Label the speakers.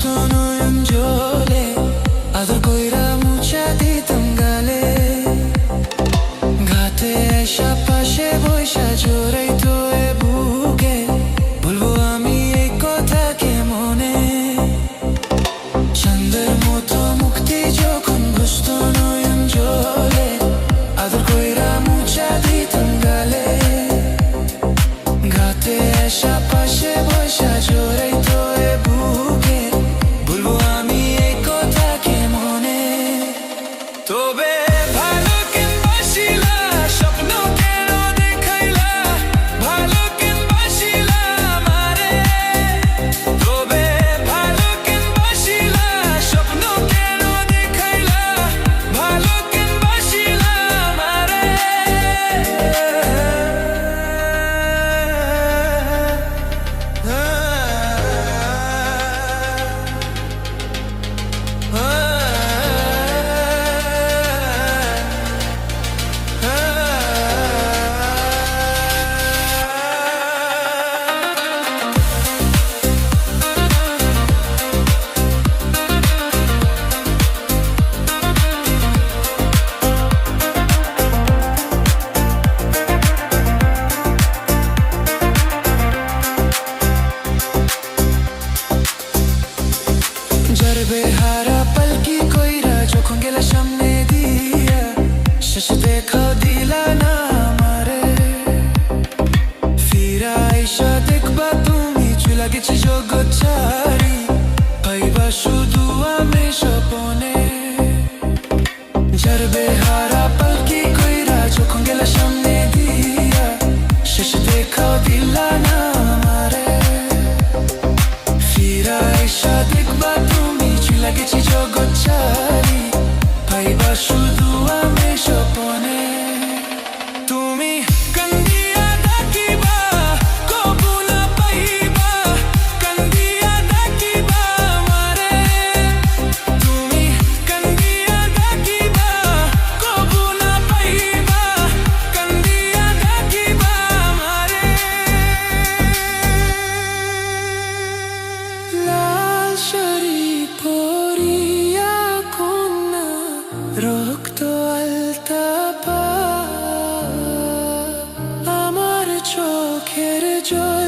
Speaker 1: ঘুষতো নয়ন জলে আদর কইরা মুছা দিতাম গালে ঘাতে এসা পাশে বৈশা জোরাইতো এ বুকে বলবো আমি এই কথা কে মনে চাঁদের মতো মুক্তি যখন ঘুষতো নয়ন জলে আদর কইরা মুছা দিতাম গালে ঘাতে এসা পাশে বৈশা জোরাইতো এ বুকে বলবো আমি এই কথা কে মনে তবে বেহারা পালকি কইরা যখন গেলা সামনে দিয়া শেষ দেখা দিলা না আমারে ফিরা আইসা দেখবা তুমি চুলা গেছি জগৎ ছাড়ি পাইবা শুধু আমি স্বপনে যার বেহারা পালকি কইরা যখন গেলা সামনে দিয়া শেষ দেখা দিলা না আমারে ফিরা আইসা দেখবা লাগেছি জগৎ ছাড়ি পাইবা শুধু আমি স্বপনে তুমি কান্দিয়া ডাকিবা কবু না পাইবা কান্দিয়া ডাকিবা আমারে তুমি কান্দিয়া ডাকিবা কবু না পাইবা কান্দিয়া ডাকিবা আমারে লাল শরীফ রক্ত আলতা আমার চোখের জল